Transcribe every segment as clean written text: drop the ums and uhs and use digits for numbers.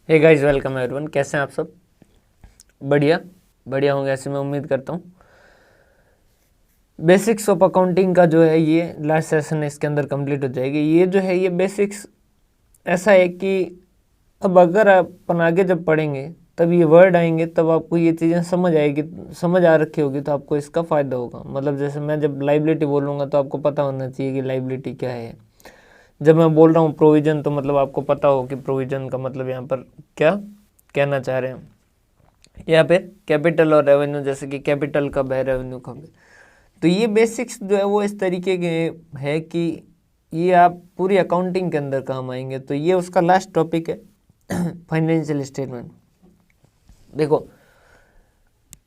Hey guys, welcome everyone. कैसे हैं आप सब? बढ़िया बढ़िया होंगे ऐसे मैं उम्मीद करता हूँ। बेसिक्स ऑफ अकाउंटिंग का जो है ये लास्ट सेशन इसके अंदर कंप्लीट हो जाएगी। ये जो है ये बेसिक्स ऐसा है कि अब अगर अपन आगे जब पढ़ेंगे तब ये वर्ड आएंगे, तब आपको ये चीज़ें समझ आएगी, समझ आ रखी होगी तो आपको इसका फ़ायदा होगा। मतलब जैसे मैं जब लाइबिलिटी बोलूँगा तो आपको पता होना चाहिए कि लाइबिलिटी क्या है। जब मैं बोल रहा हूँ प्रोविज़न तो मतलब आपको पता हो कि प्रोविज़न का मतलब यहाँ पर क्या कहना चाह रहे हैं। या फिर कैपिटल और रेवेन्यू, जैसे कि कैपिटल कब है, रेवेन्यू कब है। तो ये बेसिक्स जो है वो इस तरीके के है कि ये आप पूरी अकाउंटिंग के अंदर काम आएंगे। तो ये उसका लास्ट टॉपिक है फाइनेंशियल स्टेटमेंट। देखो,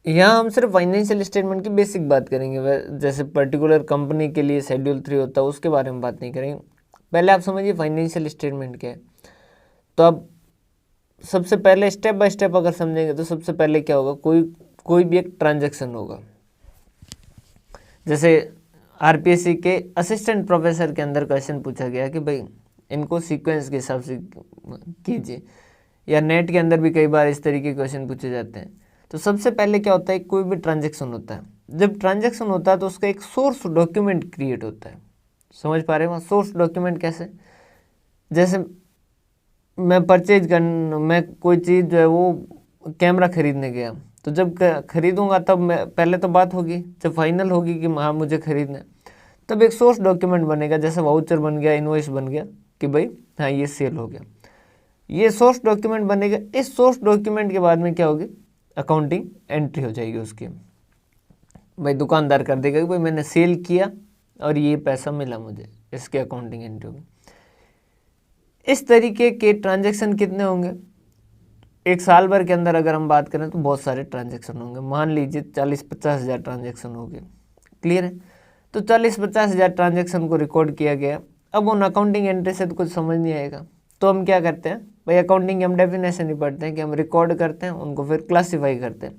यहाँ हम सिर्फ फाइनेंशियल स्टेटमेंट की बेसिक बात करेंगे। जैसे पर्टिकुलर कंपनी के लिए शेड्यूल 3 होता है उसके बारे में बात नहीं करेंगे। पहले आप समझिए फाइनेंशियल स्टेटमेंट क्या है। तो अब सबसे पहले स्टेप बाय स्टेप अगर समझेंगे तो सबसे पहले क्या होगा, कोई भी एक ट्रांजैक्शन होगा। जैसे आरपीएससी के असिस्टेंट प्रोफेसर के अंदर क्वेश्चन पूछा गया कि भाई इनको सीक्वेंस के हिसाब से कीजिए, या नेट के अंदर भी कई बार इस तरीके के क्वेश्चन पूछे जाते हैं। तो सबसे पहले क्या होता है, कोई भी ट्रांजैक्शन होता है, जब ट्रांजैक्शन होता है तो उसका एक सोर्स डॉक्यूमेंट क्रिएट होता है। समझ पा रहे हो? सोर्स डॉक्यूमेंट कैसे? जैसे मैं कोई चीज़ जो है वो कैमरा खरीदने गया, तो जब खरीदूंगा तब मैं पहले तो बात होगी, जब फाइनल होगी कि हाँ मुझे खरीदना है, तब एक सोर्स डॉक्यूमेंट बनेगा। जैसे वाउचर बन गया, इनवॉइस बन गया कि भाई हाँ ये सेल हो गया, ये सोर्स डॉक्यूमेंट बनेगा। इस सोर्स डॉक्यूमेंट के बाद में क्या होगी, अकाउंटिंग एंट्री हो जाएगी उसकी। भाई दुकानदार कर देगा कि भाई मैंने सेल किया और ये पैसा मिला मुझे, इसके अकाउंटिंग एंट्री होगी। इस तरीके के ट्रांजैक्शन कितने होंगे एक साल भर के अंदर? अगर हम बात करें तो बहुत सारे ट्रांजैक्शन होंगे। मान लीजिए 40-50 हज़ार ट्रांजैक्शन हो गए। क्लियर है? तो 40-50 हज़ार ट्रांजैक्शन को रिकॉर्ड किया गया। अब उन अकाउंटिंग एंट्री से तो कुछ समझ नहीं आएगा, तो हम क्या करते हैं भाई, अकाउंटिंग की हम डेफिनेशन ही पढ़ते हैं कि हम रिकॉर्ड करते हैं, उनको फिर क्लासीफाई करते हैं।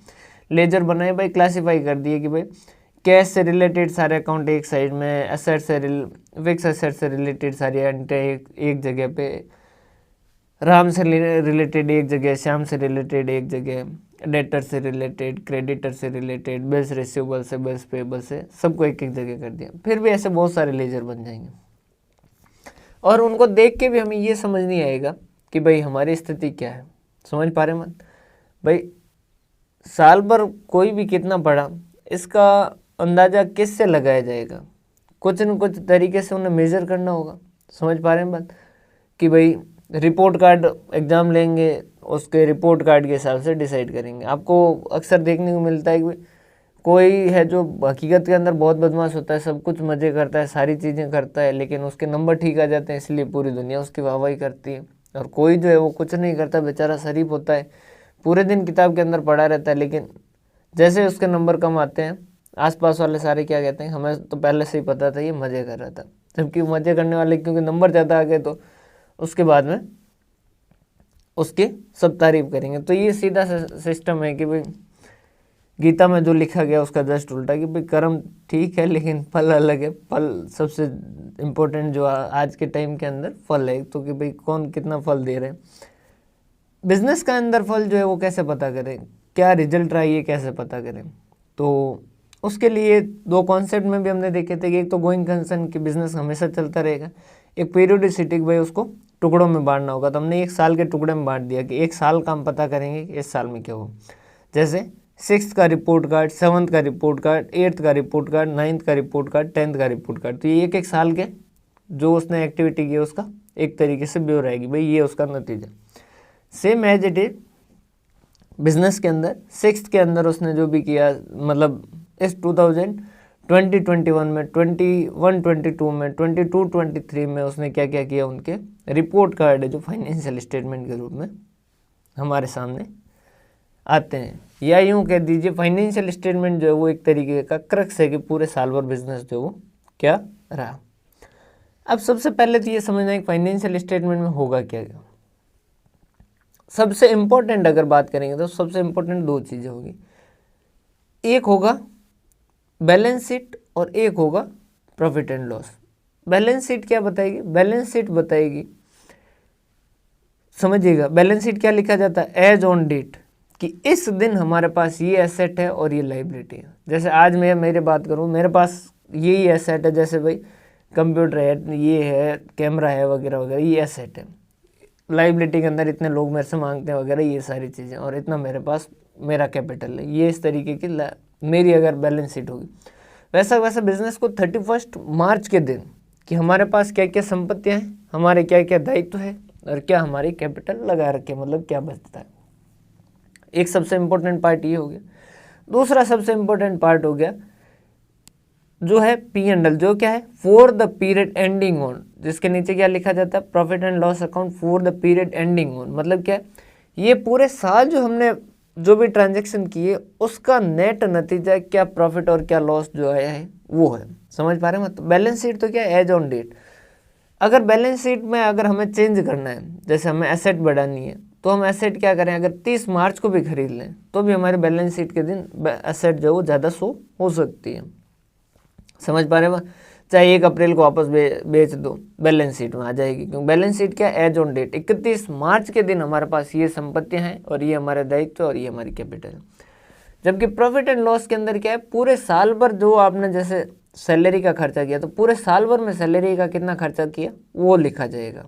लेजर बनाए भाई, क्लासीफाई कर दिए कि भाई कैश से रिलेटेड सारे अकाउंट एक साइड में, एसेट से फिक्स एसेट से रिलेटेड सारी एंट्री एक जगह पे, राम से रिलेटेड एक जगह, श्याम से रिलेटेड एक जगह, डेटर से रिलेटेड, क्रेडिटर से रिलेटेड, बिल्स रिसीवेबल से, बिल्स पेबल से, सबको एक एक जगह कर दिया। फिर भी ऐसे बहुत सारे लेजर बन जाएंगे और उनको देख के भी हमें ये समझ नहीं आएगा कि भाई हमारी स्थिति क्या है। समझ पा रहे मत भाई? साल भर कोई भी कितना पढ़ा, इसका अंदाज़ा किससे लगाया जाएगा? कुछ न कुछ तरीके से उन्हें मेज़र करना होगा। समझ पा रहे हैं बात? कि भाई रिपोर्ट कार्ड एग्ज़ाम लेंगे, उसके रिपोर्ट कार्ड के हिसाब से डिसाइड करेंगे। आपको अक्सर देखने को मिलता है कि कोई है जो हकीकत के अंदर बहुत बदमाश होता है, सब कुछ मज़े करता है, सारी चीज़ें करता है, लेकिन उसके नंबर ठीक आ जाते हैं, इसलिए पूरी दुनिया उसकी वाहवाही करती है। और कोई जो है वो कुछ नहीं करता, बेचारा शरीफ होता है, पूरे दिन किताब के अंदर पढ़ा रहता है, लेकिन जैसे उसके नंबर कम आते हैं आसपास वाले सारे क्या कहते हैं, हमें तो पहले से ही पता था ये मज़े कर रहा था। जबकि मज़े करने वाले क्योंकि नंबर ज़्यादा आ गए तो उसके बाद में उसकी सब तारीफ करेंगे। तो ये सीधा सिस्टम है कि भाई गीता में जो लिखा गया उसका जस्ट उल्टा, कि भाई कर्म ठीक है लेकिन फल अलग है। फल सबसे इम्पोर्टेंट जो आज के टाइम के अंदर फल है, तो कि भाई कौन कितना फल दे रहे हैं। बिजनेस का अंदर फल जो है वो कैसे पता करें, क्या रिजल्ट रहा है ये कैसे पता करें? तो उसके लिए दो कॉन्सेप्ट में भी हमने देखे थे कि एक तो गोइंग कंसर्न कि बिजनेस हमेशा चलता रहेगा, एक पीरियोडिसिटी भाई उसको टुकड़ों में बांटना होगा। तो हमने एक साल के टुकड़े में बांट दिया कि एक साल का हम पता करेंगे कि इस साल में क्या हो। जैसे 6th का रिपोर्ट कार्ड, 7th का रिपोर्ट कार्ड, 8th का रिपोर्ट कार्ड, 9th का रिपोर्ट कार्ड, 10th का रिपोर्ट कार्ड। तो ये एक एक साल के जो उसने एक्टिविटी की उसका एक तरीके से ब्योरा आएगी, भाई ये उसका नतीजा। Same as it is business के अंदर 6th के अंदर उसने जो भी किया, मतलब इस 2020-21 में, 21-22 में, 22-23 में उसने क्या क्या किया, उनके रिपोर्ट कार्ड है जो फाइनेंशियल स्टेटमेंट के रूप में हमारे सामने आते हैं। या यूँ कह दीजिए फाइनेंशियल स्टेटमेंट जो है वो एक तरीके का क्रक्स है कि पूरे साल भर बिजनेस जो वो क्या रहा। अब सबसे पहले तो ये समझना है कि फाइनेंशियल स्टेटमेंट में होगा क्या। सबसे इम्पोर्टेंट अगर बात करेंगे तो सबसे इम्पोर्टेंट दो चीज़ें होगी, एक होगा बैलेंस शीट और एक होगा profit and loss. Balance sheet क्या बताएगी? बैलेंस शीट बताएगी समझिएगा, बैलेंस शीट क्या लिखा जाता है, एज ऑन डेट, कि इस दिन हमारे पास ये एसेट है और ये लाइबिलिटी है। जैसे आज मैं मेरे बात करूँ, मेरे पास यही एसेट है, जैसे भाई कंप्यूटर है, ये है, कैमरा है, वगैरह वगैरह, ये एसेट है। लाइबिलिटी के अंदर इतने लोग मेरे से मांगते हैं वगैरह, ये सारी चीज़ें, और इतना मेरे पास मेरा कैपिटल है। ये इस तरीके की मेरी अगर बैलेंस शीट होगी, वैसा वैसा बिजनेस को 31 मार्च के दिन कि हमारे पास क्या क्या संपत्तियाँ हैं, हमारे क्या क्या दायित्व है, और क्या हमारी कैपिटल लगा रखे, मतलब क्या बचता है। एक सबसे इम्पोर्टेंट पार्ट ये हो गया। दूसरा सबसे इम्पोर्टेंट पार्ट हो गया जो है P&L, जो क्या है, for the period ending on, जिसके नीचे क्या लिखा जाता है, profit and loss account for the period ending on. मतलब क्या है, ये पूरे साल जो हमने जो भी ट्रांजैक्शन किए उसका नेट नतीजा क्या प्रॉफिट और क्या लॉस जो आया है वो है। समझ पा रहे हैं? मतलब बैलेंस शीट तो क्या है, एज ऑन डेट। अगर बैलेंस शीट में अगर हमें चेंज करना है, जैसे हमें एसेट बढ़ानी है, तो हम एसेट क्या करें, अगर 30 मार्च को भी खरीद लें तो भी हमारे बैलेंस शीट के दिन एसेट जो है वो ज़्यादा शो हो सकती है। समझ पा रहे हैं? चाहे 1 अप्रैल को वापस बेच दो, बैलेंस शीट में आ जाएगी, क्योंकि बैलेंस शीट क्या है, एज ऑन डेट। 31 मार्च के दिन हमारे पास ये संपत्तियां हैं और ये हमारे दायित्व और ये हमारी कैपिटल है। जबकि प्रॉफिट एंड लॉस के अंदर क्या है, पूरे साल भर जो आपने जैसे सैलरी का खर्चा किया, तो पूरे साल भर में सैलरी का कितना खर्चा किया वो लिखा जाएगा।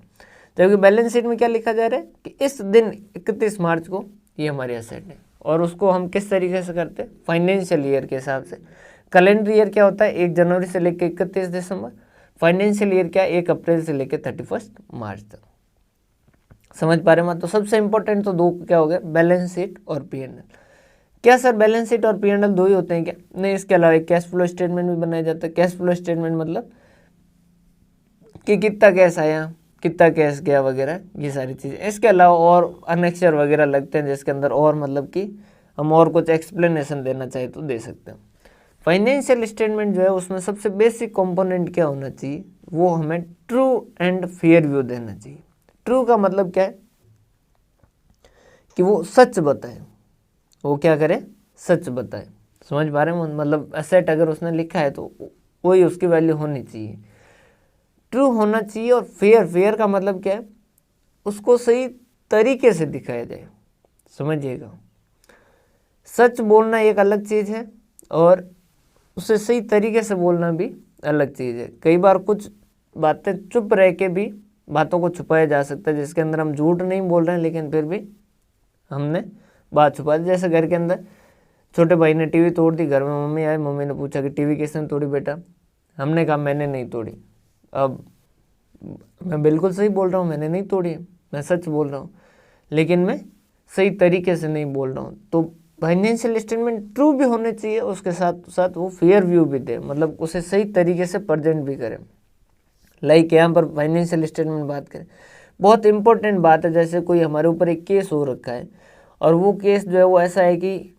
जबकि बैलेंस शीट में क्या लिखा जा रहा है कि इस दिन 31 मार्च को ये हमारी एसेट है, और उसको हम किस तरीके से करते हैं, फाइनेंशियल ईयर के हिसाब से। कैलेंडर ईयर क्या होता है, 1 जनवरी से लेकर 31 दिसंबर। फाइनेंशियल ईयर क्या है, 1 अप्रैल से लेकर 31 मार्च तक। समझ पा रहे हैं? तो सबसे इंपॉर्टेंट तो 2 क्या हो गए, बैलेंस शीट और P&L। क्या सर बैलेंस शीट और P&L 2 ही होते हैं क्या? नहीं, इसके अलावा एक कैश फ्लो स्टेटमेंट भी बनाया जाता है। कैश फ्लो स्टेटमेंट मतलब कि कितना कैश आया, कितना कैश गया वगैरह, ये सारी चीज़ें। इसके अलावा और अनेक्चर वगैरह लगते हैं जिसके अंदर और मतलब कि हम और कुछ एक्सप्लेनेशन देना चाहे तो दे सकते हैं। फाइनेंशियल स्टेटमेंट जो है उसमें सबसे बेसिक कंपोनेंट क्या होना चाहिए, वो हमें ट्रू एंड फेयर व्यू देना चाहिए। ट्रू का मतलब क्या है कि वो सच बताए, वो क्या करे, सच बताए। समझ पा रहे हैं? मतलब एसेट अगर उसने लिखा है तो वही उसकी वैल्यू होनी चाहिए, ट्रू होना चाहिए। और फेयर, फेयर का मतलब क्या है, उसको सही तरीके से दिखाया जाए। समझिएगा, सच बोलना एक अलग चीज़ है और उसे सही तरीके से बोलना भी अलग चीज़ है। कई बार कुछ बातें चुप रह के भी बातों को छुपाया जा सकता है, जिसके अंदर हम झूठ नहीं बोल रहे हैं लेकिन फिर भी हमने बात छुपा दी। जैसे घर के अंदर छोटे भाई ने टीवी तोड़ दी, घर में मम्मी आई, मम्मी ने पूछा कि टीवी किसने तोड़ी बेटा, हमने कहा मैंने नहीं तोड़ी। अब मैं बिल्कुल सही बोल रहा हूँ, मैंने नहीं तोड़ी, मैं सच बोल रहा हूँ, लेकिन मैं सही तरीके से नहीं बोल रहा हूँ। तो फाइनेंशियल स्टेटमेंट ट्रू भी होने चाहिए, उसके साथ साथ वो फेयर व्यू भी दे, मतलब उसे सही तरीके से प्रेजेंट भी करें। लाइक यहाँ पर फाइनेंशियल स्टेटमेंट बात करें, बहुत इंपॉर्टेंट बात है। जैसे कोई हमारे ऊपर एक केस हो रखा है और वो केस जो है वो ऐसा है कि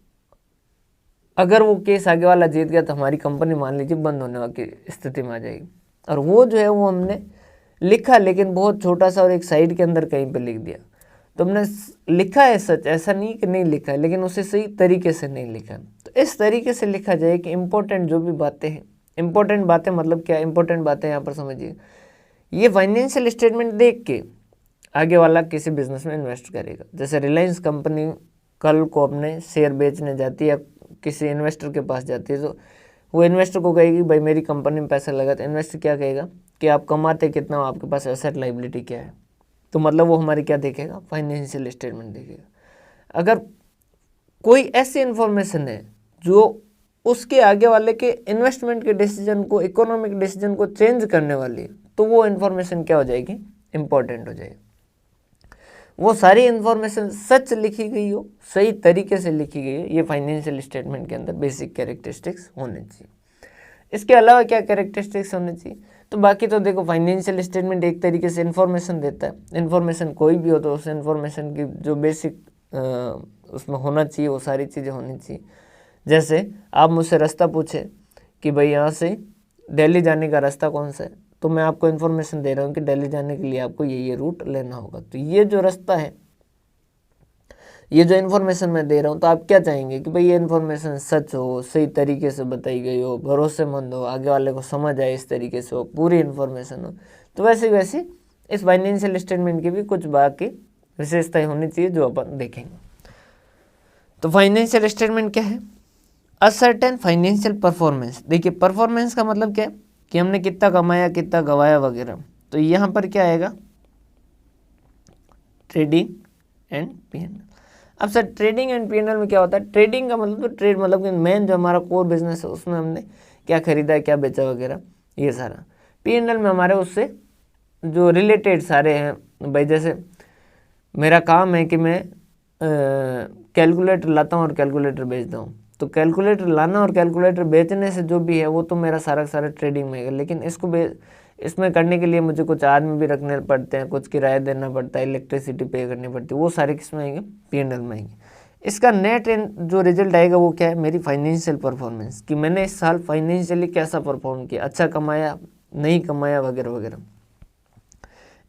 अगर वो केस आगे वाला जीत गया तो हमारी कंपनी मान लीजिए बंद होने की स्थिति में आ जाएगी। और वो जो है वो हमने लिखा लेकिन बहुत छोटा सा और एक साइड के अंदर कहीं पे लिख दिया। तो हमने लिखा है सच, ऐसा नहीं कि नहीं लिखा है, लेकिन उसे सही तरीके से नहीं लिखा। तो इस तरीके से लिखा जाए कि इम्पोर्टेंट जो भी बातें हैं, इम्पोर्टेंट बातें मतलब क्या, इम्पोर्टेंट बातें यहाँ पर समझिए, ये फाइनेंशियल स्टेटमेंट देख के आगे वाला किसी बिजनेस में इन्वेस्ट करेगा। जैसे रिलायंस कंपनी कल को अपने शेयर बेचने जाती है, किसी इन्वेस्टर के पास जाती है, तो वो इन्वेस्टर को कहेगी भाई मेरी कंपनी में पैसा लगा। तो इन्वेस्टर क्या कहेगा कि आप कमाते कितना हो, आपके पास एसेट लाइबिलिटी क्या है। तो मतलब वो हमारी क्या देखेगा, फाइनेंशियल स्टेटमेंट देखेगा। अगर कोई ऐसी इन्फॉर्मेशन है जो उसके आगे वाले के इन्वेस्टमेंट के डिसीजन को, इकोनॉमिक डिसीजन को चेंज करने वाली है, तो वो इन्फॉर्मेशन क्या हो जाएगी, इंपॉर्टेंट हो जाएगी। वो सारी इन्फॉर्मेशन सच लिखी गई हो, सही तरीके से लिखी गई है, ये फाइनेंशियल स्टेटमेंट के अंदर बेसिक कैरेक्टरिस्टिक्स होने चाहिए। इसके अलावा क्या कैरेक्टरिस्टिक्स होने चाहिए, तो बाकी तो देखो फाइनेंशियल स्टेटमेंट एक तरीके से इन्फॉर्मेशन देता है। इन्फॉर्मेशन कोई भी हो तो उस इन्फॉर्मेशन की जो बेसिक उसमें होना चाहिए वो सारी चीज़ें होनी चाहिए। जैसे आप मुझसे रास्ता पूछे कि भाई यहाँ से दिल्ली जाने का रास्ता कौन सा है, तो मैं आपको इन्फॉर्मेशन दे रहा हूँ कि दिल्ली जाने के लिए आपको ये रूट लेना होगा। तो ये जो रास्ता है, ये जो इन्फॉर्मेशन मैं दे रहा हूँ, तो आप क्या चाहेंगे कि भाई ये इन्फॉर्मेशन सच हो, सही तरीके से बताई गई हो, भरोसेमंद हो, आगे वाले को समझ आए इस तरीके से हो, पूरी इन्फॉर्मेशन हो। तो वैसे वैसे इस फाइनेंशियल स्टेटमेंट की भी कुछ बाकी विशेषताएं होनी चाहिए जो अपन देखेंगे। तो फाइनेंशियल स्टेटमेंट क्या है? Ascertain financial performance. देखिए परफॉर्मेंस का मतलब क्या है कि हमने कितना कमाया, कितना गवाया वगैरह। तो यहाँ पर क्या आएगा? Trading and PNL. अब सर ट्रेडिंग एंड पीएनएल में क्या होता है? ट्रेडिंग का मतलब तो ट्रेड मतलब कि मेन जो हमारा कोर बिजनेस है उसमें हमने क्या खरीदा, क्या बेचा वगैरह, ये सारा। पीएनएल में हमारे उससे जो रिलेटेड सारे हैं भाई, जैसे मेरा काम है कि मैं कैलकुलेटर लाता हूँ और कैलकुलेटर बेचता हूँ, तो कैलकुलेटर लाना और कैलकुलेटर बेचने से जो भी है वो तो मेरा सारा सारा ट्रेडिंग में है। लेकिन इसमें करने के लिए मुझे कुछ आदमी भी रखने पड़ते हैं, कुछ किराया देना पड़ता है, इलेक्ट्रिसिटी पे करनी पड़ती है, वो सारे किसमें आएंगे? पीएनएल में आएंगे। इसका नेट जो रिजल्ट आएगा वो क्या है? मेरी फाइनेंशियल परफॉर्मेंस, कि मैंने इस साल फाइनेंशियली कैसा परफॉर्म किया, अच्छा कमाया, नहीं कमाया वगैरह वगैरह।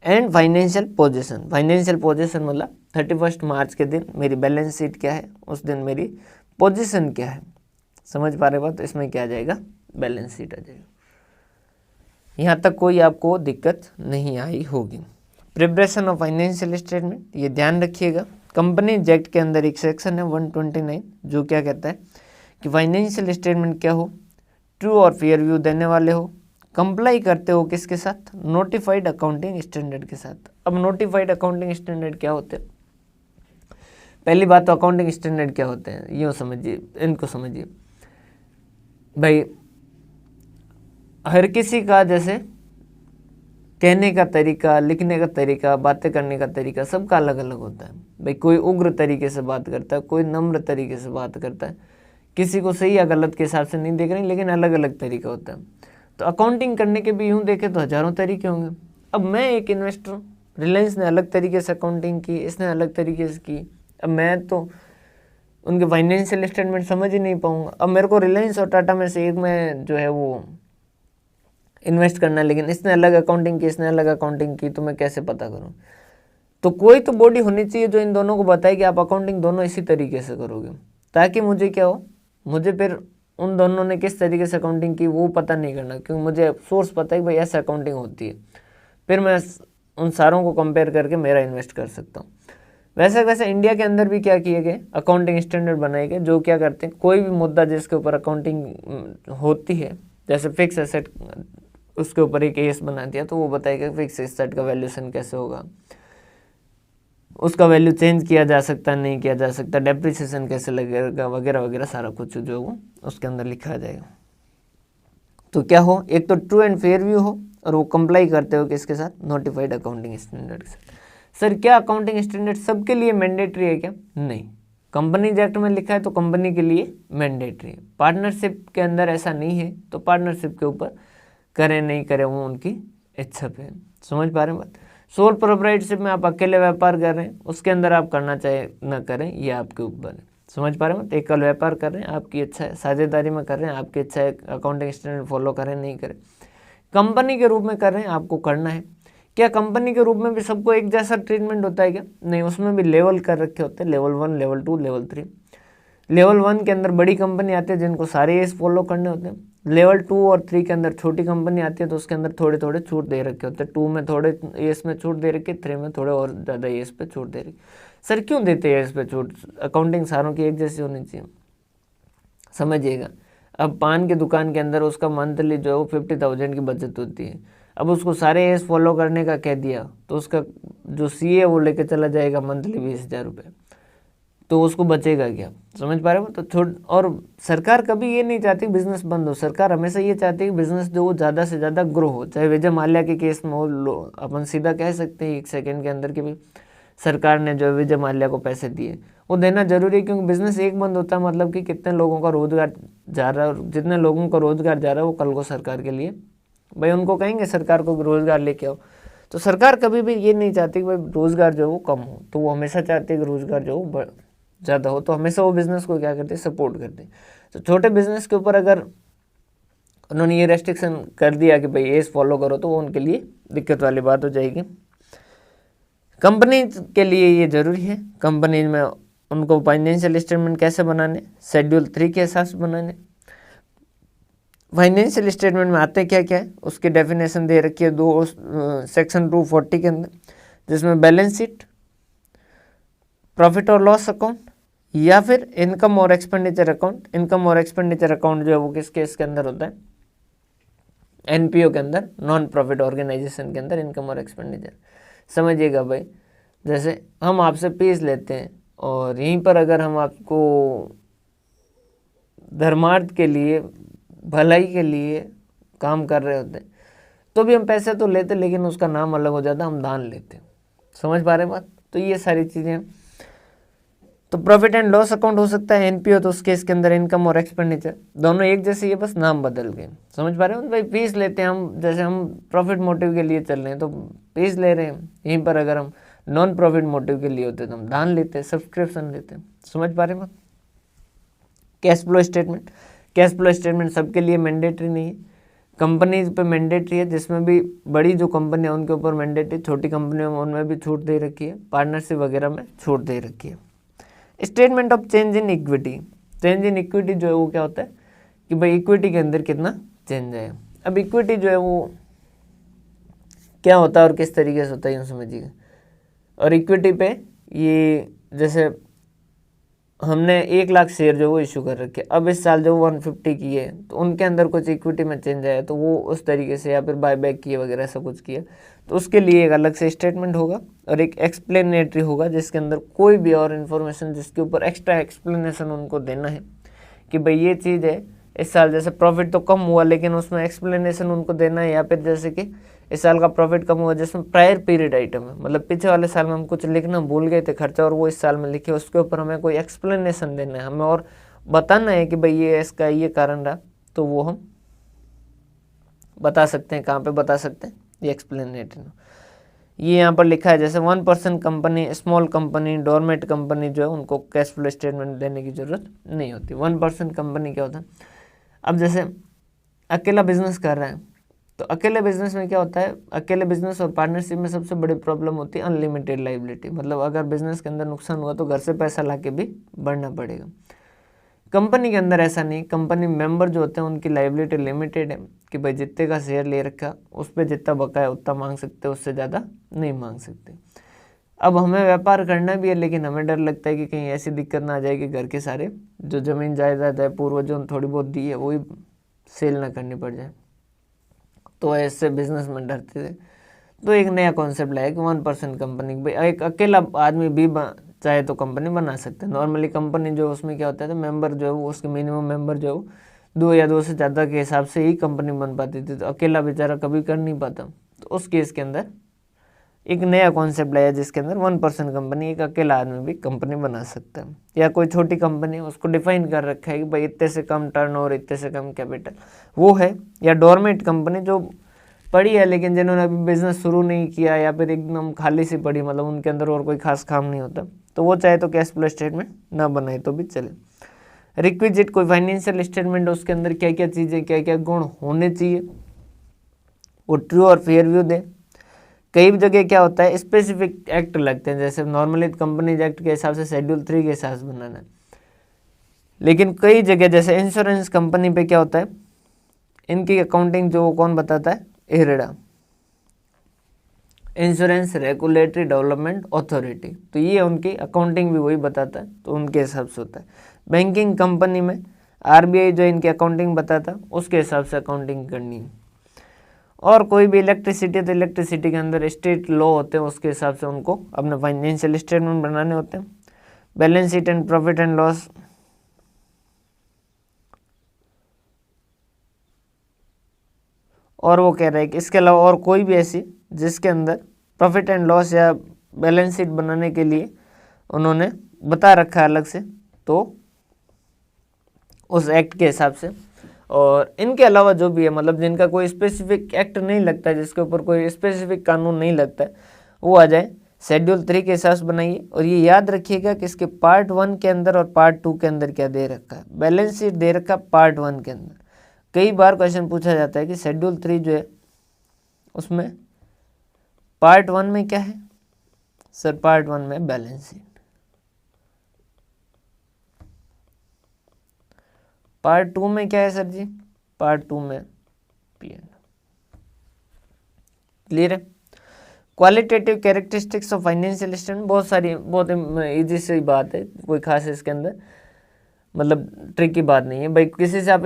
And financial position. Financial position मतलब 31 मार्च के दिन मेरी बैलेंस शीट क्या है, उस दिन मेरी पोजीशन क्या है। समझ पा रहे बात? तो इसमें क्या आ जाएगा? बैलेंस शीट आ जाएगा। यहाँ तक कोई आपको दिक्कत नहीं आई होगी। प्रिपरेशन ऑफ फाइनेंशियल स्टेटमेंट, ये ध्यान रखिएगा। कंपनीज एक्ट के अंदर एक सेक्शन है 129 जो क्या कहता है कि फाइनेंशियल स्टेटमेंट क्या हो? ट्रू और फेयर व्यू देने वाले हो, कंप्लाई करते हो किसके साथ? नोटिफाइड अकाउंटिंग स्टैंडर्ड के साथ। अब नोटिफाइड अकाउंटिंग स्टैंडर्ड क्या होते हैं? पहली बात तो अकाउंटिंग स्टैंडर्ड क्या होते हैं यूँ समझिए, इनको समझिए भाई। हर किसी का जैसे कहने का तरीका, लिखने का तरीका, बातें करने का तरीका सबका अलग अलग होता है भाई। कोई उग्र तरीके से बात करता है, कोई नम्र तरीके से बात करता है, किसी को सही या गलत के हिसाब से नहीं देख रहे, लेकिन अलग अलग तरीका होता है। तो अकाउंटिंग करने के भी यूँ देखे तो हजारों तरीके होंगे। अब मैं एक इन्वेस्टर हूँ, रिलायंस ने अलग तरीके से अकाउंटिंग की, इसने अलग तरीके से की। अब मैं तो उनके फाइनेंशियल स्टेटमेंट समझ ही नहीं पाऊंगा। अब मेरे को रिलायंस और टाटा में से एक में जो है वो इन्वेस्ट करना है, लेकिन इसने अलग अकाउंटिंग की, इसने अलग अकाउंटिंग की, तो मैं कैसे पता करूं? तो कोई तो बॉडी होनी चाहिए जो इन दोनों को बताए कि आप अकाउंटिंग दोनों इसी तरीके से करोगे, ताकि मुझे क्या हो, मुझे फिर उन दोनों ने किस तरीके से अकाउंटिंग की वो पता नहीं करना, क्योंकि मुझे सोर्स पता है कि भाई ऐसे अकाउंटिंग होती है। फिर मैं उन सारों को कंपेयर करके मेरा इन्वेस्ट कर सकता हूँ। वैसे वैसे इंडिया के अंदर भी क्या किए गए? अकाउंटिंग स्टैंडर्ड बनाए गए जो क्या करते हैं, कोई भी मुद्दा जिसके ऊपर अकाउंटिंग होती है, जैसे फिक्स एसेट, उसके ऊपर एक केस बना दिया तो वो बताएगा फिक्स एसेट का वैल्यूएशन कैसे होगा, उसका वैल्यू चेंज किया जा सकता है, नहीं किया जा सकता, डेप्रिसिएशन कैसे लगेगा वगैरह वगैरह, सारा कुछ जो वो उसके अंदर लिखा जाएगा। तो क्या हो, एक तो ट्रू एंड फेयर व्यू हो और वो कंप्लाई करते हो किसके साथ? नोटिफाइड अकाउंटिंग स्टैंडर्ड के साथ। सर क्या अकाउंटिंग स्टैंडर्ड सबके लिए मैंडेटरी है क्या? नहीं, कंपनीज एक्ट में लिखा है तो कंपनी के लिए मैंडेटरी है। पार्टनरशिप के अंदर ऐसा नहीं है, तो पार्टनरशिप के ऊपर करें नहीं करें वो उनकी इच्छा पे है। समझ पा रहे हैं बात? सोल प्रोप्राइटरशिप में आप अकेले व्यापार कर रहे हैं, उसके अंदर आप करना चाहे ना करें ये आपके ऊपर है। समझ पा रहे हैं? तो एकल व्यापार कर रहे हैं आपकी इच्छा है, साझेदारी में कर रहे हैं आपकी इच्छा है, अकाउंटिंग स्टैंडर्ड फॉलो करें नहीं करें। कंपनी के रूप में कर रहे हैं आपको करना है। क्या कंपनी के रूप में भी सबको एक जैसा ट्रीटमेंट होता है क्या? नहीं, उसमें भी लेवल कर रखे होते हैं, लेवल 1, लेवल 2, लेवल 3। लेवल 1 के अंदर बड़ी कंपनी आती है जिनको सारे एज फॉलो करने होते हैं। लेवल 2 और 3 के अंदर छोटी कंपनी आती है तो उसके अंदर थोड़े थोड़े छूट दे रखे होते हैं। 2 में थोड़े एज में छूट दे रखी, 3 में थोड़े और ज़्यादा एज पे छूट दे रखी। सर क्यों देते हैं एज पे छूट? अकाउंटिंग सारों की एक जैसी होनी चाहिए, समझिएगा। अब पान की दुकान के अंदर उसका मंथली जो है वो 50,000 की बचत होती है। अब उसको सारे एज फॉलो करने का कह दिया तो उसका जो सीए वो लेके चला जाएगा मंथली 20,000 रुपये, तो उसको बचेगा क्या? समझ पा रहे हो? तो और सरकार कभी ये नहीं चाहती बिजनेस बंद हो। सरकार हमेशा ये चाहती है कि बिजनेस जो वो ज़्यादा से ज़्यादा ग्रो हो। चाहे विजय माल्या के केस में हो, अपन सीधा कह सकते हैं 1 सेकेंड के अंदर कि भाई सरकार ने जो विजय माल्या को पैसे दिए वो देना जरूरी है, क्योंकि बिजनेस एक बंद होता है मतलब कि कितने लोगों का रोजगार जा रहा है, और जितने लोगों का रोजगार जा रहा है वो कल को सरकार के लिए, भाई उनको कहेंगे सरकार को रोजगार लेके आओ। तो सरकार कभी भी ये नहीं चाहती कि भाई रोजगार जो है वो कम हो, तो वो हमेशा चाहती है कि रोजगार जो हो ज़्यादा हो, तो हमेशा वो बिज़नेस को क्या करते हैं? सपोर्ट करते हैं। तो छोटे बिजनेस के ऊपर अगर उन्होंने ये रेस्ट्रिक्शन कर दिया कि भाई एज फॉलो करो, तो वो उनके लिए दिक्कत वाली बात हो जाएगी। कंपनीज के लिए ये जरूरी है, कंपनीज में उनको फाइनेंशियल स्टेटमेंट कैसे बनाने? शेड्यूल 3 के हिसाब से बनाने। फाइनेंशियल स्टेटमेंट में आते क्या क्या है उसकी डेफिनेशन दे रखी है सेक्शन 240 के अंदर, जिसमें बैलेंस शीट, प्रॉफिट और लॉस अकाउंट या फिर इनकम और एक्सपेंडिचर अकाउंट। इनकम और एक्सपेंडिचर अकाउंट जो है वो किस केस के अंदर होता है, एनपीओ के अंदर, नॉन प्रॉफिट ऑर्गेनाइजेशन के अंदर इनकम और एक्सपेंडिचर। समझिएगा भाई, जैसे हम आपसे फीस लेते हैं और यहीं पर अगर हम आपको धर्मार्थ के लिए, भलाई के लिए काम कर रहे होते तो भी हम पैसे तो लेते, लेकिन उसका नाम अलग हो जाता, हम दान लेते। समझ पा रहे हैं बात? तो ये सारी चीज़ें हैं। तो प्रॉफिट एंड लॉस अकाउंट हो सकता है एनपीओ, तो उस केस के अंदर इनकम और एक्सपेंडिचर दोनों एक जैसे, ये बस नाम बदल गए। समझ पा रहे हो भाई? फीस लेते हैं हम, जैसे हम प्रॉफिट मोटिव के लिए चल रहे हैं तो फीस ले रहे हैं, यहीं पर अगर हम नॉन प्रॉफिट मोटिव के लिए होते तो हम दान लेते हैं, सब्सक्रिप्शन लेते हैं। समझ पा रहे हैं? Cash flow statement, cash flow statement सबके लिए मैंडेटरी नहीं है, कंपनीज पे मैंडेटरी है, जिसमें भी बड़ी जो कंपनी है उनके ऊपर मैंडेटरी, छोटी कंपनियों में उनमें भी छूट दे रखी है, पार्टनरशिप वगैरह में छूट दे रखी है। Statement of change in equity, change in equity जो है वो क्या होता है कि भाई इक्विटी के अंदर कितना चेंज है। अब इक्विटी जो है वो क्या होता है और किस तरीके से होता है, यूँ समझिएगा। और इक्विटी पे ये जैसे हमने 1 लाख शेयर जो वो इशू कर रखे, अब इस साल जो 150 की है तो उनके अंदर कुछ इक्विटी में चेंज आया तो वो उस तरीके से, या फिर बायबैक किए वगैरह ऐसा कुछ किया तो उसके लिए एक अलग से स्टेटमेंट होगा और एक एक्सप्लेनेटरी होगा, जिसके अंदर कोई भी और इन्फॉर्मेशन जिसके ऊपर एक्स्ट्रा एक्सप्लेनेशन उनको देना है कि भाई ये चीज़ है, इस साल जैसे प्रॉफिट तो कम हुआ लेकिन उसमें एक्सप्लेनेशन उनको देना है, या फिर जैसे कि इस साल का प्रॉफिट कम हुआ जिसमें प्रायर पीरियड आइटम है, मतलब पीछे वाले साल में हम कुछ लिखना भूल गए थे खर्चा और वो इस साल में लिखे, उसके ऊपर हमें कोई एक्सप्लेनेशन देना है, हमें और बताना है कि भाई ये इसका ये कारण रहा, तो वो हम बता सकते हैं। कहाँ पे बता सकते हैं? ये एक्सप्लेनेटरी। ये यहाँ पर लिखा है जैसे 1% company, small company, doormat company जो है उनको कैश फ्लो स्टेटमेंट देने की जरूरत नहीं होती। 1% कंपनी क्या होता है, अब जैसे अकेला बिजनेस कर रहे हैं तो अकेले बिजनेस में क्या होता है, अकेले बिजनेस और पार्टनरशिप में सबसे बड़ी प्रॉब्लम होती है अनलिमिटेड लाइबिलिटी, मतलब अगर बिजनेस के अंदर नुकसान हुआ तो घर से पैसा ला के भी बढ़ना पड़ेगा। कंपनी के अंदर ऐसा नहीं, कंपनी मेंबर जो होते हैं उनकी लाइबिलिटी लिमिटेड है कि भाई जितने का शेयर ले रखा उस पर जितना बकाया उतना मांग सकते, उससे ज़्यादा नहीं मांग सकते। अब हमें व्यापार करना भी है लेकिन हमें डर लगता है कि कहीं ऐसी दिक्कत ना आ जाए कि घर के सारे जो ज़मीन जायदाद है पूर्वजों ने थोड़ी बहुत दी है वही सेल ना करनी पड़ जाए, तो ऐसे बिजनेसमैन डरते थे। तो एक नया कॉन्सेप्ट लाया कि 1% कंपनी, भाई एक अकेला आदमी भी चाहे तो कंपनी बना सकते हैं। नॉर्मली कंपनी जो उसमें क्या होता है तो मेंबर जो है वो उसके मिनिमम मेंबर जो है 2 या 2 से ज़्यादा के हिसाब से ही कंपनी बन पाती थी, तो अकेला बेचारा कभी कर नहीं पाता। तो उस केस के अंदर एक नया कॉन्सेप्ट लाया जिसके अंदर 1% कंपनी, एक अकेला आदमी भी कंपनी बना सकता है, या कोई छोटी कंपनी उसको डिफाइन कर रखा है कि भाई इतने से कम टर्नओवर, इतने से कम कैपिटल वो है। या डोरमेट कंपनी जो पड़ी है लेकिन जिन्होंने अभी बिजनेस शुरू नहीं किया या फिर एकदम खाली सी पड़ी, मतलब उनके अंदर और कोई खास काम नहीं होता, तो वो चाहे तो कैश फ्लो स्टेटमेंट ना बनाए तो भी चले। रिक्विजिट, कोई फाइनेंशियल स्टेटमेंट उसके अंदर क्या क्या चीज़ें, क्या क्या गुण होने चाहिए वो ट्रू और फेयर व्यू दे। कई जगह क्या होता है स्पेसिफिक एक्ट लगते हैं, जैसे नॉर्मली कंपनीज एक्ट के हिसाब से शेड्यूल 3 के हिसाब से बनाना है, लेकिन कई जगह जैसे इंश्योरेंस कंपनी पे क्या होता है, इनकी अकाउंटिंग जो कौन बताता है, IRDA, insurance regulatory development authority, तो ये उनकी अकाउंटिंग भी वही बताता है, तो उनके हिसाब से होता है। बैंकिंग कंपनी में आरबीआई जो इनकी अकाउंटिंग बताता है उसके हिसाब से अकाउंटिंग करनी है। और कोई भी इलेक्ट्रिसिटी, तो इलेक्ट्रिसिटी के अंदर स्टेट लॉ होते हैं, उसके हिसाब से उनको अपने फाइनेंशियल स्टेटमेंट बनाने होते हैं। Balance sheet and profit and loss, और वो कह रहा है कि इसके अलावा और कोई भी ऐसी जिसके अंदर प्रॉफिट एंड लॉस या बैलेंस शीट बनाने के लिए उन्होंने बता रखा है अलग से, तो उस एक्ट के हिसाब से। और इनके अलावा जो भी है, मतलब जिनका कोई स्पेसिफिक एक्ट नहीं लगता है, जिसके ऊपर कोई स्पेसिफिक कानून नहीं लगता है, वो आ जाए शेड्यूल 3 के हिसाब से बनाइए। और ये याद रखिएगा कि इसके पार्ट 1 के अंदर और पार्ट 2 के अंदर क्या दे रखा है, बैलेंस शीट दे रखा पार्ट 1 के अंदर। कई बार क्वेश्चन पूछा जाता है कि शेड्यूल 3 जो है उसमें पार्ट 1 में क्या है सर, पार्ट 1 में बैलेंस शीट, पार्ट 2 में क्या है सर जी, पार्ट 2 में पीएल। क्लियर है? Qualitative characteristics of financial statement, बहुत सारी, बहुत ईजी सी बात है, कोई खास इसके अंदर मतलब ट्रिकी बात नहीं है भाई। किसी से आप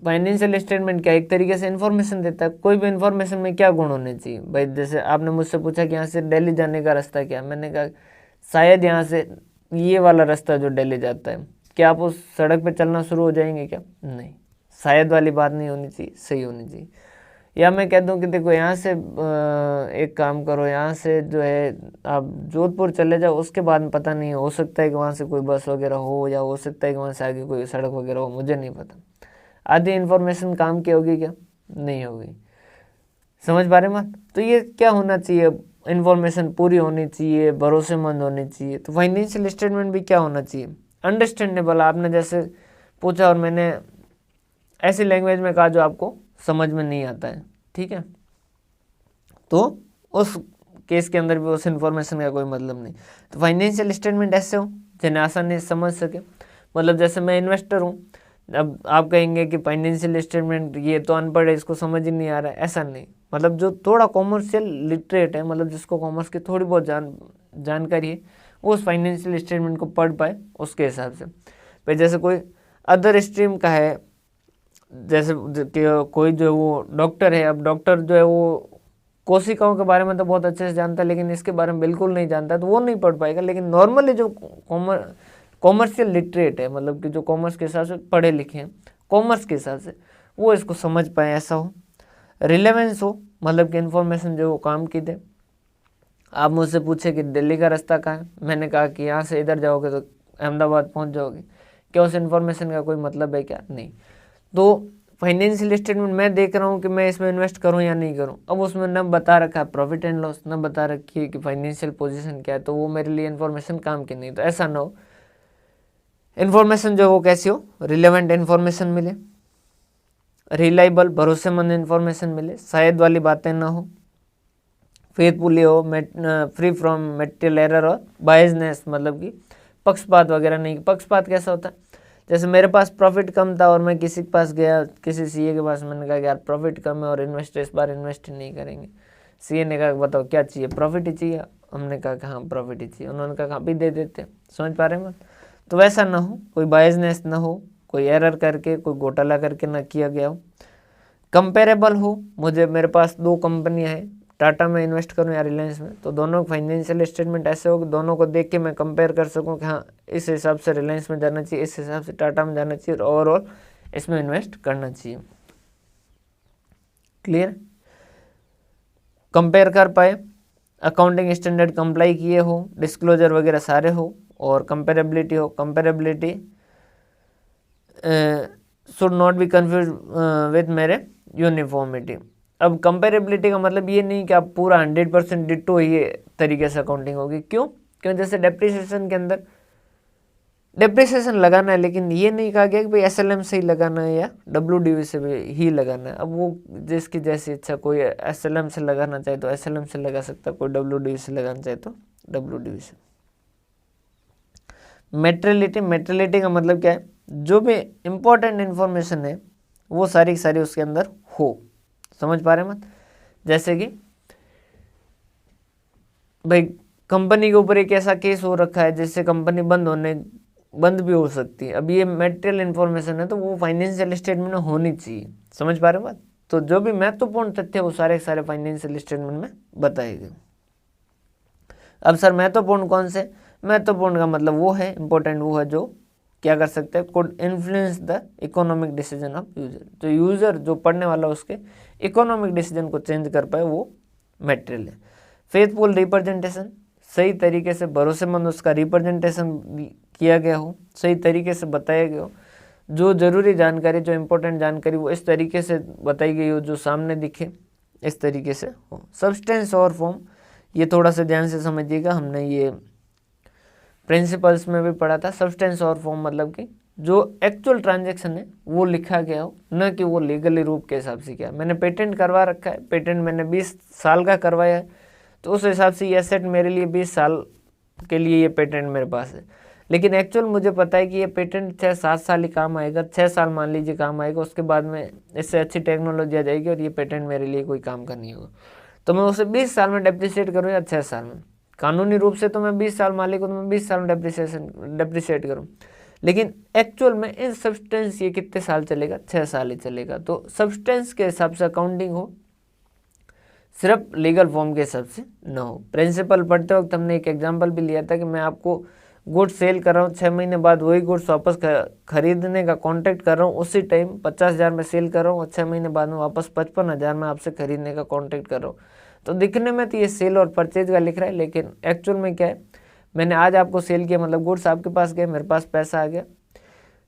फाइनेंशियल स्टेटमेंट क्या एक तरीके से इन्फॉर्मेशन देता है, कोई भी इन्फॉर्मेशन में क्या गुण होने चाहिए भाई। जैसे आपने मुझसे पूछा कि यहाँ से दिल्ली जाने का रास्ता क्या है, मैंने कहा शायद यहाँ से ये वाला रास्ता जो दिल्ली जाता है, क्या आप उस सड़क पे चलना शुरू हो जाएंगे क्या? नहीं, शायद वाली बात नहीं होनी चाहिए, सही होनी चाहिए। या मैं कह दूं कि देखो यहाँ से एक काम करो, यहाँ से जो है आप जोधपुर चले जाओ, उसके बाद में पता नहीं हो सकता है कि वहाँ से कोई बस वगैरह हो, या हो सकता है कि वहाँ से आगे कोई सड़क वगैरह हो, मुझे नहीं पता। आधी इन्फॉर्मेशन काम की होगी क्या? नहीं होगी। समझ पा रहे मत? तो ये क्या होना चाहिए, इन्फॉर्मेशन पूरी होनी चाहिए, भरोसेमंद होनी चाहिए। तो फाइनेंशियल स्टेटमेंट भी क्या होना चाहिए, अंडरस्टैंडेबल। आपने जैसे पूछा और मैंने ऐसी लैंग्वेज में कहा जो आपको समझ में नहीं आता है, ठीक है, तो उस केस के अंदर भी उस इन्फॉर्मेशन का कोई मतलब नहीं। तो फाइनेंशियल स्टेटमेंट ऐसे हो जिन्हें आसानी से समझ सके। मतलब जैसे मैं इन्वेस्टर हूँ, अब आप कहेंगे कि फाइनेंशियल स्टेटमेंट ये तो अनपढ़ है, इसको समझ ही नहीं आ रहा है, ऐसा नहीं। मतलब जो थोड़ा कॉमर्शियल लिटरेट है, मतलब जिसको कॉमर्स की थोड़ी बहुत जानकारी है, वो उस फाइनेंशियल स्टेटमेंट को पढ़ पाए उसके हिसाब से। भाई जैसे कोई अदर स्ट्रीम का है, जैसे कोई जो है वो डॉक्टर है, अब डॉक्टर जो है वो कोशिकाओं के बारे में तो बहुत अच्छे से जानता है, लेकिन इसके बारे में बिल्कुल नहीं जानता, तो वो नहीं पढ़ पाएगा। लेकिन नॉर्मली जो कॉमर्शियल लिटरेट है, मतलब कि जो कॉमर्स के हिसाब से पढ़े लिखे हैं, कॉमर्स के हिसाब से, वो इसको समझ पाए, ऐसा हो। रिलेवेंस हो, मतलब कि इन्फॉर्मेशन जो काम की दे। आप मुझसे पूछे कि दिल्ली का रास्ता कहाँ है, मैंने कहा कि यहाँ से इधर जाओगे तो अहमदाबाद पहुँच जाओगे, क्या उस इन्फॉर्मेशन का कोई मतलब है क्या? नहीं। तो फाइनेंशियल स्टेटमेंट मैं देख रहा हूँ कि मैं इसमें इन्वेस्ट करूँ या नहीं करूँ, अब उसमें न बता रखा है प्रॉफिट एंड लॉस, न बता रखी है कि फाइनेंशियल पोजीशन क्या है, तो वो मेरे लिए इन्फॉर्मेशन काम की नहीं। तो ऐसा ना हो, इन्फॉर्मेशन जो वो कैसी हो, रिलेवेंट इन्फॉर्मेशन मिले, रिलायबल भरोसेमंद इन्फॉर्मेशन मिले, शायद वाली बातें ना हो, फेथफुली हो, फ्री फ्रॉम मेटेरियल एरर और बायसनेस, मतलब कि पक्षपात वगैरह नहीं। पक्षपात कैसा होता है, जैसे मेरे पास प्रॉफिट कम था और मैं किसी के पास गया, किसी सीए के पास, मैंने कहा कि यार प्रॉफिट कम है और इन्वेस्टर इस बार इन्वेस्ट नहीं करेंगे। सीए ने कहा बताओ क्या चाहिए, प्रॉफिट ही चाहिए। हमने कहा कि हाँ प्रॉफिट ही चाहिए। उन्होंने कहा भी दे देते। समझ पा रहे हैं? तो वैसा ना हो, कोई बायसनेस ना हो, कोई एरर करके, कोई घोटाला करके ना किया गया हो। कंपेरेबल हो, मेरे पास दो कंपनियां हैं, टाटा में इन्वेस्ट करूं या रिलायंस में, तो दोनों फाइनेंशियल स्टेटमेंट ऐसे हो कि दोनों को देख के मैं कंपेयर कर सकूं कि हाँ इस हिसाब से रिलायंस में जाना चाहिए, इस हिसाब से टाटा में जाना चाहिए, और ओवरऑल इसमें इन्वेस्ट करना चाहिए। क्लियर? कंपेयर कर पाए, अकाउंटिंग स्टैंडर्ड कंप्लाई किए हो, डिस्क्लोजर वगैरह सारे हो, और कंपेरेबिलिटी हो। Comparability should not be confuse with मेरे यूनिफॉर्मिटी। अब कंपेरेबिलिटी का मतलब ये नहीं कि आप पूरा 100% डिट्टो ये तरीके से अकाउंटिंग होगी। क्यों? जैसे डेप्रिसिएशन के अंदर डेप्रिसिएशन लगाना है, लेकिन ये नहीं कहा गया कि भाई एसएलएम से ही लगाना है या डब्ल्यूडीवी से ही लगाना है। अब वो जिसकी जैसी इच्छा, कोई एसएलएम से लगाना चाहे तो एसएलएम से लगा सकता है, कोई डब्ल्यूडीवी से लगाना चाहे तो डब्ल्यूडीवी से। मेटेरियलिटी का मतलब क्या है, जो भी इंपॉर्टेंट इन्फॉर्मेशन है वो सारी की सारी उसके अंदर हो। समझ पा रहे मत? जैसे कि भाई कंपनी के ऊपर एक ऐसा केस हो रखा है जिससे कंपनी बंद भी हो सकती है। अब ये मेटेरियल इन्फॉर्मेशन है तो वो फाइनेंशियल स्टेटमेंट में होनी चाहिए। समझ पा रहे मत? तो जो भी महत्वपूर्ण तथ्य वो सारे फाइनेंशियल स्टेटमेंट में बताए गए। अब सर महत्वपूर्ण कौन से? महत्वपूर्ण का मतलब वो है, इंपॉर्टेंट वो है जो क्या कर सकते हैं, could influence the economic decision of user. तो यूजर जो पढ़ने वाला उसके इकोनॉमिक डिसीजन को चेंज कर पाए, वो मटेरियल है। फेथफुल रिप्रेजेंटेशन, सही तरीके से भरोसेमंद उसका रिप्रेजेंटेशन किया गया हो, सही तरीके से बताया गया हो, जो जरूरी जानकारी, जो इम्पोर्टेंट जानकारी वो इस तरीके से बताई गई हो जो सामने दिखे, इस तरीके से हो। सब्सटेंस और फॉर्म, ये थोड़ा सा ध्यान से समझिएगा, हमने ये प्रिंसिपल्स में भी पढ़ा था। सब्सटेंस और फॉर्म मतलब कि जो एक्चुअल ट्रांजैक्शन है वो लिखा गया हो, न कि वो लीगली रूप के हिसाब से क्या। मैंने पेटेंट करवा रखा है, पेटेंट मैंने 20 साल का करवाया है, तो उस हिसाब से ये एसेट मेरे लिए 20 साल के लिए ये पेटेंट मेरे पास है। लेकिन एक्चुअल मुझे पता है कि ये पेटेंट 6-7 साल ही काम आएगा, 6 साल मान लीजिए काम आएगा, उसके बाद में इससे अच्छी टेक्नोलॉजी आ जाएगी और ये पेटेंट मेरे लिए कोई काम का नहीं होगा। तो मैं उसे 20 साल में डेप्रिसिएट करूँ या 6 साल में। कानूनी रूप से तो मैं 20 साल मालिक हूँ तो मैं 20 साल में डेप्रिसिएट करूँ, लेकिन एक्चुअल में इन सब्सटेंस ये कितने साल चलेगा, 6 साल ही चलेगा। तो सब्सटेंस के हिसाब से अकाउंटिंग हो, सिर्फ लीगल फॉर्म के हिसाब से न हो। प्रिंसिपल पढ़ते वक्त हमने एक एग्जांपल भी लिया था कि मैं आपको गुड्स सेल कर रहा हूँ, 6 महीने बाद वही गुड्स वापस खरीदने का कॉन्ट्रैक्ट कर रहा हूँ, उसी टाइम 50,000 में सेल कर रहा हूँ और 6 महीने बाद में वापस 55,000 में आपसे खरीदने का कॉन्ट्रैक्ट कर रहा हूँ। तो दिखने में तो ये सेल और परचेज का लिख रहा है, लेकिन एक्चुअल में क्या है, मैंने आज आपको सेल किया, मतलब गुड्स आपके पास गए, मेरे पास पैसा आ गया,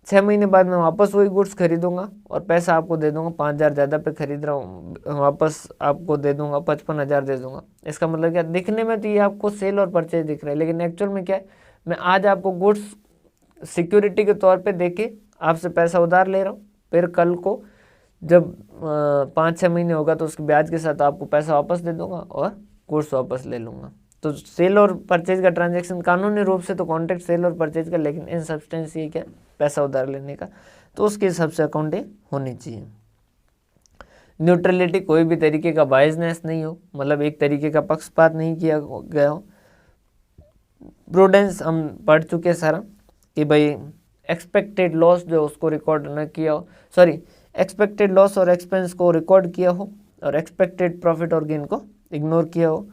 6 महीने बाद मैं वापस वही गुड्स खरीदूंगा और पैसा आपको दे दूंगा, 5,000 ज़्यादा पे खरीद रहा हूँ, वापस आपको दे दूंगा, 55,000 दे दूंगा। इसका मतलब क्या, दिखने में तो ये आपको सेल और परचेज दिख रहा है, लेकिन एक्चुअल में क्या है, मैं आज आपको गुड्स सिक्योरिटी के तौर पे देके आपसे पैसा उधार ले रहा हूँ, फिर कल को जब 5-6 महीने होगा तो उसके ब्याज के साथ आपको पैसा वापस दे दूंगा और गुड्स वापस ले लूँगा। तो सेल और परचेज का ट्रांजैक्शन कानूनी रूप से तो कॉन्ट्रैक्ट सेल और परचेज का, लेकिन इन सब्सटेंस ये क्या, पैसा उधार लेने का, तो उसके हिसाब से अकाउंटिंग होनी चाहिए। न्यूट्रलिटी, कोई भी तरीके का बायसनेस नहीं हो, मतलब एक तरीके का पक्षपात नहीं किया गया हो। प्रूडेंस हम पढ़ चुके सारा कि भाई एक्सपेक्टेड लॉस जो उसको रिकॉर्ड न किया हो, सॉरी एक्सपेक्टेड लॉस और एक्सपेंस को रिकॉर्ड किया हो और एक्सपेक्टेड प्रॉफिट और गेन को इग्नोर किया हो।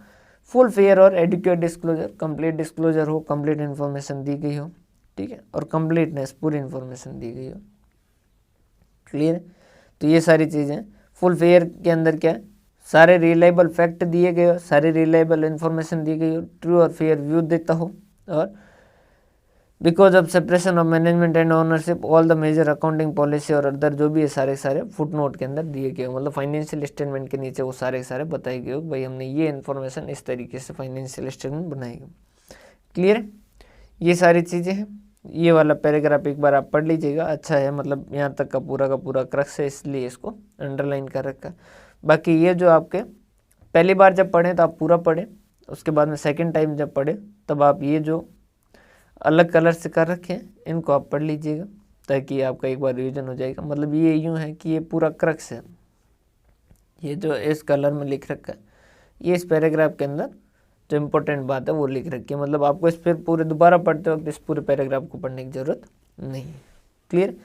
फुल फेयर और एडिक्वेट डिस्क्लोजर, कंप्लीट डिस्क्लोजर हो, कंप्लीट इन्फॉर्मेशन दी गई हो, ठीक है, और कंप्लीटनेस, पूरी इन्फॉर्मेशन दी गई हो। क्लियर? तो ये सारी चीज़ें फुल फेयर के अंदर क्या है, सारे रिलायबल फैक्ट दिए गए हो, सारी रिलायबल इन्फॉर्मेशन दी गई हो, ट्रू और फेयर व्यू देता हो, और because of separation of management and ownership all the major accounting policy और अदर जो भी है सारे सारे फुट नोट के अंदर दिए गए हो, मतलब फाइनेंशियल स्टेटमेंट के नीचे वो सारे सारे बताए गए हो, भाई हमने ये इन्फॉर्मेशन इस तरीके से फाइनेंशियल स्टेटमेंट बनाएगी। क्लियर है? ये सारी चीज़ें हैं। ये वाला पैराग्राफ एक बार आप पढ़ लीजिएगा, अच्छा है, मतलब यहाँ तक का पूरा क्रक्स है, इसलिए इसको अंडरलाइन कर रखा है। बाकी ये जो आपके पहली बार जब पढ़ें तो आप पूरा पढ़ें, उसके बाद में सेकंड टाइम जब पढ़ें तब आप ये जो अलग कलर से कर रखे हैं इनको आप पढ़ लीजिएगा, ताकि आपका एक बार रिवीजन हो जाएगा। मतलब ये यूँ है कि ये पूरा क्रक्स है, ये जो इस कलर में लिख रखा है, ये इस पैराग्राफ के अंदर जो इम्पोर्टेंट बात है वो लिख रखी है। मतलब आपको इस फिर पूरे दोबारा पढ़ते वक्त इस पूरे पैराग्राफ को पढ़ने की ज़रूरत नहीं है। क्लियर?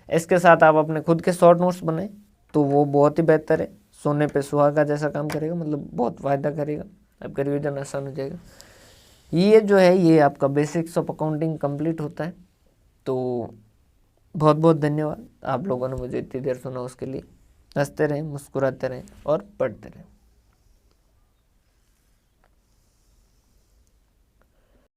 इसके साथ आप अपने खुद के शॉर्ट नोट्स बनाएं तो वो बहुत ही बेहतर है, सोने पे सुहागा जैसा काम करेगा, मतलब बहुत फ़ायदा करेगा, आपका रिवीजन आसान हो जाएगा। ये जो है ये आपका बेसिक्स ऑफ अकाउंटिंग कंप्लीट होता है। तो बहुत बहुत धन्यवाद आप लोगों ने मुझे इतनी देर सुना, उसके लिए। हंसते रहें, मुस्कुराते रहें और पढ़ते रहें।